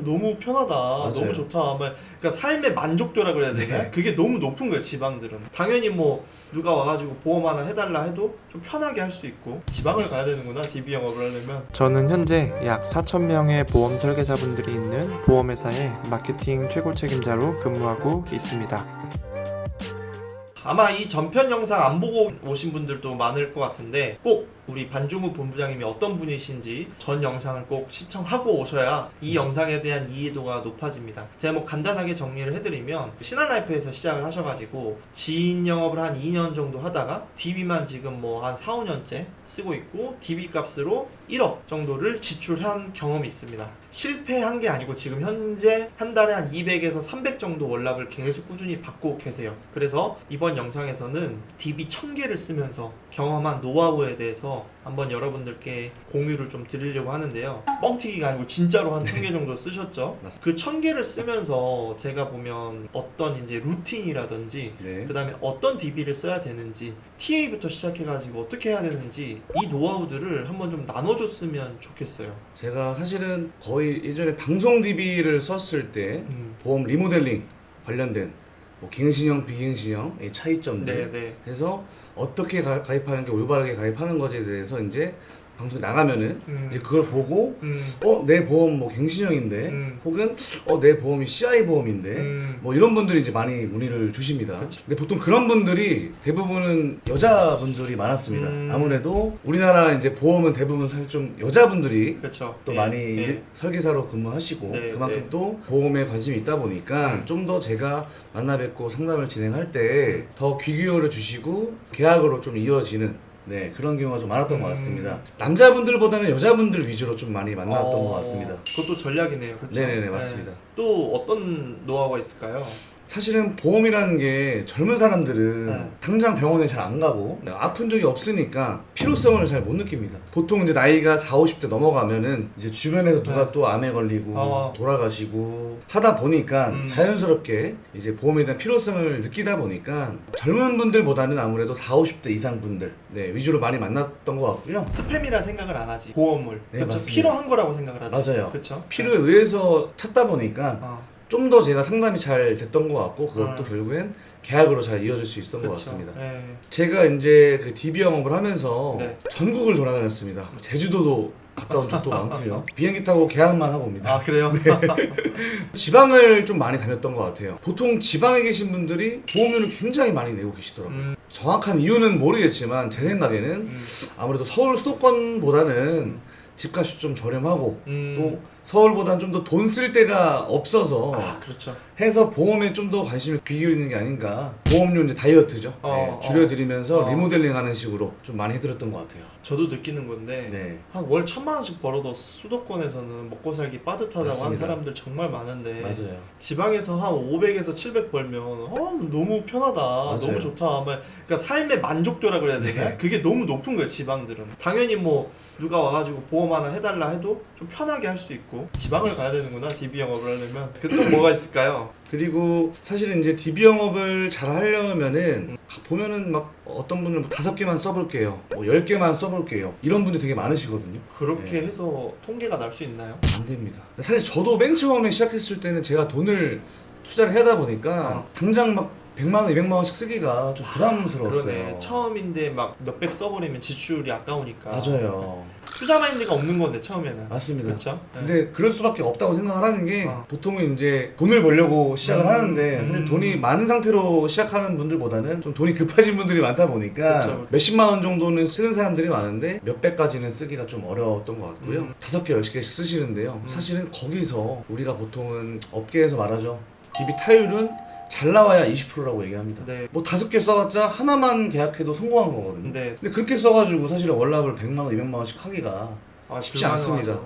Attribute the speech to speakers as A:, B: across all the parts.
A: 너무 편하다.
B: 맞아요.
A: 너무 좋다. 막 그러니까 삶의 만족도라 그래야 되나?
B: 네.
A: 그게 너무 높은 거예요, 지방들은. 당연히 뭐 누가 와가지고 보험 하나 해달라 해도 좀 편하게 할 수 있고. 지방을 가야 되는구나, DB 영업을 하려면.
C: 저는 현재 약 4,000명의 보험 설계사분들이 있는 보험회사의 마케팅 최고 책임자로 근무하고 있습니다.
A: 아마 이 전편 영상 안 보고 오신 분들도 많을 것 같은데 꼭 우리 반중우 본부장님이 어떤 분이신지 전 영상을 꼭 시청하고 오셔야 이 영상에 대한 이해도가 높아집니다. 제가 뭐 간단하게 정리를 해드리면 신한라이프에서 시작을 하셔가지고 지인 영업을 한 2년 정도 하다가 DB만 지금 뭐 한 4, 5년째 쓰고 있고 DB 값으로 1억 정도를 지출한 경험이 있습니다. 실패한 게 아니고 지금 현재 한 달에 한 200에서 300 정도 월납을 계속 꾸준히 받고 계세요. 그래서 이번 영상에서는 DB 1000개를 쓰면서 경험한 노하우에 대해서 한번 여러분들께 공유를 좀 드리려고 하는데요. 뻥튀기가 아니고 진짜로 한 1000개 정도 쓰셨죠? 그 1000개를 쓰면서 제가 보면 어떤 이제 루틴이라든지
B: 네.
A: 그 다음에 어떤 DB를 써야 되는지 TA부터 시작해가지고 어떻게 해야 되는지 이 노하우들을 한번 좀 나눠줬으면 좋겠어요.
B: 제가 사실은 거의 예전에 방송 DB를 썼을 때 보험 리모델링 관련된 뭐 갱신형, 비갱신형의 차이점들
A: 네네.
B: 그래서 어떻게 가입하는 게 올바르게 가입하는 것에 대해서 이제 방송에 나가면은 이제 그걸 보고 내 보험 뭐 갱신형인데 혹은 내 보험이 CI 보험인데 뭐 이런 분들이 이제 많이 문의를 주십니다.
A: 그쵸.
B: 근데 보통 그런 분들이 대부분은 여자분들이 많았습니다. 아무래도 우리나라 이제 보험은 대부분 사실 좀 여자분들이
A: 그렇죠.
B: 또 많이 설계사로 근무하시고
A: 네,
B: 그만큼
A: 네.
B: 또 보험에 관심이 있다 보니까 좀 더 제가 만나 뵙고 상담을 진행할 때 더 귀 기울여 주시고 계약으로 좀 이어지는 그런 경우가 좀 많았던 것 같습니다. 남자분들보다는 여자분들 위주로 좀 많이 만났던 것 같습니다.
A: 그것도 전략이네요. 그렇죠?
B: 네네네, 맞습니다.
A: 또 어떤 노하우가 있을까요?
B: 사실은 보험이라는 게 젊은 사람들은
A: 네.
B: 당장 병원에 잘 안 가고 아픈 적이 없으니까 필요성을 잘 못 느낍니다. 보통 이제 나이가 40, 50대 넘어가면은 이제 주변에서 누가
A: 네.
B: 또 암에 걸리고 돌아가시고 하다 보니까 자연스럽게 이제 보험에 대한 필요성을 느끼다 보니까 젊은 분들보다는 아무래도 40, 50대 이상 분들 위주로 많이 만났던 것 같고요.
A: 스팸이라 생각을 안 하지. 보험을.
B: 네,
A: 그렇죠.
B: 맞습니다.
A: 필요한 거라고 생각을 하지.
B: 맞아요.
A: 그렇죠.
B: 필요에 의해서 찾다 보니까 좀 더 제가 상담이 잘 됐던 것 같고 그것도 결국엔 계약으로 잘 이어질 수 있었던 것 같습니다. 제가 이제 그 DB 영업을 하면서 전국을 돌아다녔습니다. 제주도도 갔다 온 적도 많고요. 비행기 타고 계약만 하고 옵니다.
A: 아 그래요?
B: 지방을 좀 많이 다녔던 것 같아요. 보통 지방에 계신 분들이 보험료를 굉장히 많이 내고 계시더라고요. 정확한 이유는 모르겠지만 제 생각에는 아무래도 서울 수도권보다는 집값이 좀 저렴하고 또 서울보다는 좀 더 돈 쓸 데가 없어서
A: 그렇죠.
B: 해서 보험에 좀 더 관심을 귀 기울이는 게 아닌가. 보험료 이제 다이어트죠. 줄여드리면서 리모델링 하는 식으로 좀 많이 해드렸던 것 같아요.
A: 저도 느끼는 건데 한 월 1000만 원씩 벌어도 수도권에서는 먹고 살기 빠듯하다고
B: 맞습니다.
A: 하는 사람들 정말 많은데
B: 맞아요.
A: 지방에서 한 500에서 700 벌면 너무 편하다.
B: 맞아요.
A: 너무 좋다. 그러니까 삶의 만족도라 그래야 되나? 그게 너무 높은 거예요, 지방들은. 당연히 뭐 누가 와가지고 보험 하나 해달라 해도 좀 편하게 할 수 있고. 지방을 가야 되는구나, DB 영업을 하려면. 그 또 뭐가 있을까요?
B: 그리고 사실은 이제 DB 영업을 잘 하려면은 보면은 막 어떤 분은 5개만 써볼게요, 뭐 10개만 써볼게요, 이런 분들이 되게 많으시거든요.
A: 그렇게 해서 통계가 날 수 있나요?
B: 안 됩니다. 사실 저도 맨 처음에 시작했을 때는 제가 돈을 투자를 하다 보니까 당장 막 100만 원, 200만 원씩 쓰기가 좀 부담스러웠어요.
A: 그러네. 처음인데 막 몇백 써버리면 지출이 아까우니까.
B: 맞아요.
A: 투자 마인드가 없는 건데 처음에는.
B: 맞습니다.
A: 그렇죠?
B: 근데 그럴 수밖에 없다고 생각을 하는 게 보통은 이제 돈을 벌려고 시작을 하는데 사실 돈이 많은 상태로 시작하는 분들보다는 좀 돈이 급하신 분들이 많다 보니까
A: 그렇죠.
B: 몇십만 원 정도는 쓰는 사람들이 많은데 몇백까지는 쓰기가 좀 어려웠던 것 같고요. 5개, 10개씩 쓰시는데요. 사실은 거기서 우리가 보통은 업계에서 말하죠. DB 타율은 잘 나와야 20%라고 얘기합니다. 뭐 5개 써봤자 하나만 계약해도 성공한 거거든요. 근데 그렇게 써가지고 사실은 월납을 100만 원, 200만 원씩 하기가 쉽지 않습니다.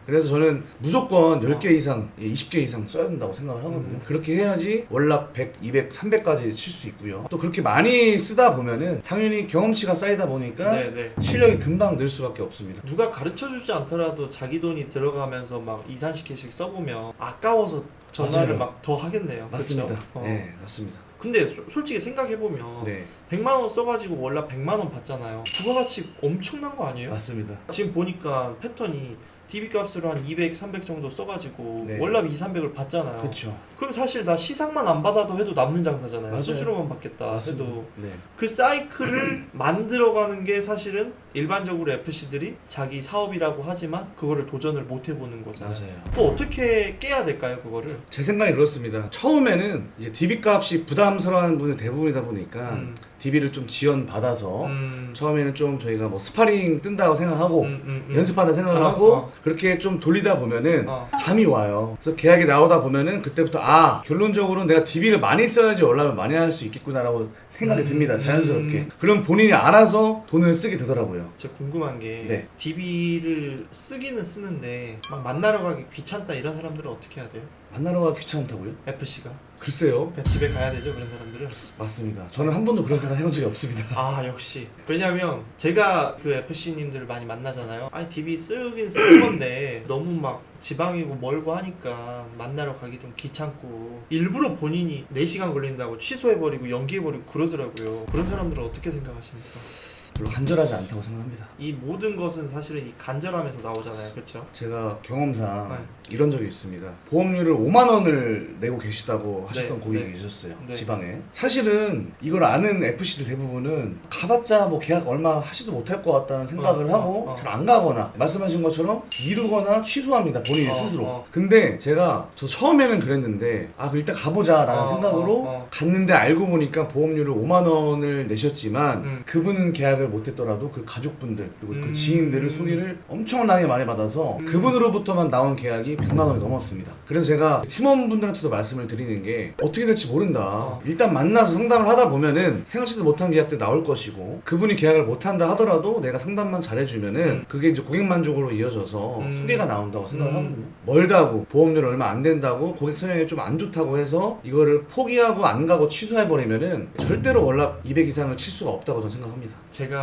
B: 그래서 저는 무조건 10개 이상, 20개 이상 써야 된다고 생각을 하거든요. 그렇게 해야지 월납 100, 200, 300까지 칠 수 있고요. 또 그렇게 많이 쓰다 보면은 당연히 경험치가 쌓이다 보니까 실력이 금방 늘 수밖에 없습니다.
A: 누가 가르쳐주지 않더라도 자기 돈이 들어가면서 막 2, 30개씩 써보면 아까워서 전화를 막 더 하겠네요.
B: 맞습니다.
A: 그쵸?
B: 네, 맞습니다.
A: 근데 솔직히 생각해보면 100만 원 써가지고 월납 100만 원 받잖아요. 그거같이 엄청난 거 아니에요?
B: 맞습니다.
A: 지금 보니까 패턴이 DB 값으로 한 200, 300 정도 써가지고
B: 네.
A: 월납 2, 300을 받잖아요.
B: 그렇죠.
A: 그럼 사실 나 시상만 안 받아도 해도 남는 장사잖아요.
B: 맞아요.
A: 수수료만 받겠다
B: 맞습니다.
A: 해도.
B: 네.
A: 그 사이클을 만들어가는 게 사실은 일반적으로 FC들이 자기 사업이라고 하지만 그거를 도전을 못 해보는 거잖아요.
B: 맞아요.
A: 또 어떻게 깨야 될까요, 그거를?
B: 제 생각이 그렇습니다. 처음에는 이제 DB 값이 부담스러운 분이 대부분이다 보니까 DB를 좀 지원받아서 처음에는 좀 저희가 뭐 스파링 뜬다고 생각하고 연습한다 생각을 하고 그렇게 좀 돌리다 보면은 감이 와요. 그래서 계약이 나오다 보면은 그때부터 결론적으로 내가 DB를 많이 써야지 월납을 많이 할 수 있겠구나라고 생각이 듭니다. 자연스럽게. 그럼 본인이 알아서 돈을 쓰게 되더라고요.
A: 제가 궁금한 게
B: 네.
A: DB를 쓰기는 쓰는데 막 만나러 가기 귀찮다 이런 사람들은 어떻게 해야 돼요?
B: 만나러 가기 귀찮다고요?
A: FC가
B: 글쎄요.
A: 그냥 집에 가야 되죠, 그런 사람들은.
B: 맞습니다. 저는 한 번도 그런 생각 해본 적이 없습니다.
A: 아, 역시. 왜냐면 제가 그 FC님들을 많이 만나잖아요. 아니 DB 쓰긴 쓸 건데 너무 막 지방이고 멀고 하니까 만나러 가기 좀 귀찮고 일부러 본인이 4시간 걸린다고 취소해버리고 연기해버리고 그러더라고요. 그런 사람들은 어떻게 생각하십니까?
B: 별로 간절하지 않다고 생각합니다.
A: 이 모든 것은 사실은 이 간절함에서 나오잖아요, 그렇죠?
B: 제가 경험상
A: 네.
B: 이런 적이 있습니다. 보험료를 5만 원을 내고 계시다고 하셨던
A: 네,
B: 고객이
A: 네.
B: 계셨어요.
A: 네.
B: 지방에. 사실은 이걸 아는 FC들 대부분은 가봤자 뭐 계약 얼마 하지도 못할 것 같다는 생각을 하고 잘 안 가거나 말씀하신 것처럼 미루거나 취소합니다. 본인이 스스로. 근데 제가 저 처음에는 그랬는데 그럼 일단 가보자 라는 생각으로 갔는데 알고 보니까 보험료를 5만 원을 내셨지만 그분은 계약을 못했더라도 그 가족분들 그리고 그 지인들을 소개를 엄청나게 많이 받아서 그분으로부터만 나온 계약이 100만 원이 넘었습니다. 그래서 제가 팀원분들한테도 말씀을 드리는 게 어떻게 될지 모른다. 일단 만나서 상담을 하다 보면은 생각지도 못한 계약들이 나올 것이고 그분이 계약을 못한다 하더라도 내가 상담만 잘해주면은 그게 이제 고객 만족으로 이어져서 소개가 나온다고 생각을 하거든요. 멀다고 보험료를 얼마 안 된다고 고객 성향이 좀 안 좋다고 해서 이거를 포기하고 안 가고 취소해버리면은 절대로 월납 200 이상을 칠 수가 없다고 저는 생각합니다.
A: 제가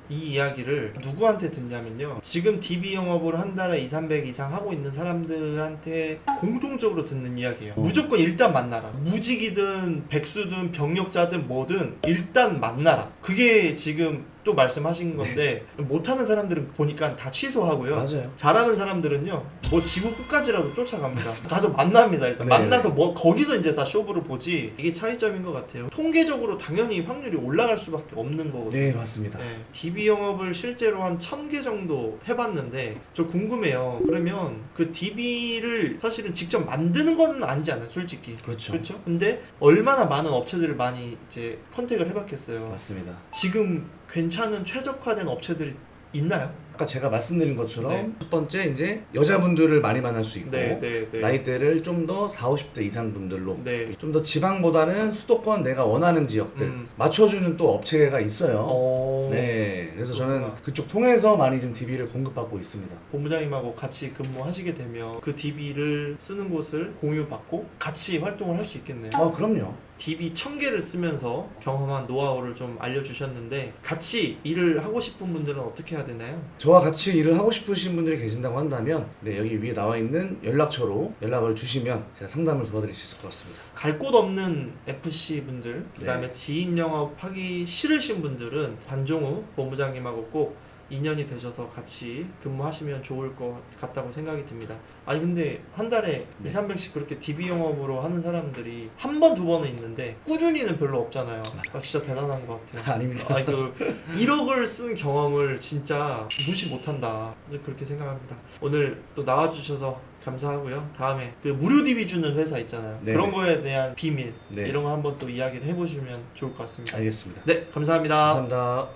A: 이 이야기를 누구한테 듣냐면요, 지금 DB 영업을 한 달에 2, 300 이상 하고 있는 사람들한테 공동적으로 듣는 이야기예요. 무조건 일단 만나라. 무직이든 백수든 병력자든 뭐든 일단 만나라. 그게 지금 또 말씀하신 건데 못하는 사람들은 보니까 다 취소하고요.
B: 맞아요.
A: 잘하는 사람들은요 뭐 지구 끝까지라도 쫓아갑니다. 가서 만납니다. 일단
B: 네.
A: 만나서 뭐 거기서 이제 다 쇼부를 보지. 이게 차이점인 것 같아요. 통계적으로 당연히 확률이 올라갈 수밖에 없는 거거든요.
B: 네, 맞습니다.
A: 네, DB 영업을 실제로 한 1000개 정도 해봤는데 저 궁금해요. 그러면 그 DB를 사실은 직접 만드는 건 아니잖아요, 솔직히.
B: 그렇죠.
A: 그렇죠? 근데 얼마나 많은 업체들을 많이 이제 컨택을 해봤겠어요.
B: 맞습니다.
A: 지금 괜찮은 최적화된 업체들이 있나요?
B: 아까 제가 말씀드린 것처럼
A: 네.
B: 첫 번째 이제 여자분들을 많이 만날 수 있고
A: 네.
B: 나이대를 좀 더 40, 50대 이상 분들로
A: 네.
B: 좀 더 지방보다는 수도권 내가 원하는 지역들 맞춰주는 또 업체가 있어요. 네, 그래서
A: 그렇구나.
B: 저는 그쪽 통해서 많이 좀 DB를 공급받고 있습니다.
A: 본부장님하고 같이 근무하시게 되면 그 DB를 쓰는 곳을 공유받고 같이 활동을 할 수 있겠네요.
B: 그럼요.
A: DB 1000개를 쓰면서 경험한 노하우를 좀 알려주셨는데 같이 일을 하고 싶은 분들은 어떻게 해야 되나요?
B: 저와 같이 일을 하고 싶으신 분들이 계신다고 한다면 여기 위에 나와 있는 연락처로 연락을 주시면 제가 상담을 도와드릴 수 있을 것 같습니다.
A: 갈 곳 없는 FC 분들, 그 다음에 지인 영업하기 싫으신 분들은 반종우 본부장님하고 꼭 인연이 되셔서 같이 근무하시면 좋을 것 같다고 생각이 듭니다. 아니 근데 한 달에 2, 300씩 그렇게 DB 영업으로 하는 사람들이 한 번, 두 번은 있는데 꾸준히는 별로 없잖아요. 진짜 대단한 것 같아요.
B: 아닙니다.
A: 아니 1억을 쓴 경험을 진짜 무시 못한다, 그렇게 생각합니다. 오늘 또 나와주셔서 감사하고요. 다음에 그 무료 DB 주는 회사 있잖아요.
B: 네네.
A: 그런 거에 대한 비밀
B: 네.
A: 이런 거 한번 또 이야기를 해보시면 좋을 것 같습니다.
B: 알겠습니다.
A: 네, 감사합니다.
B: 감사합니다.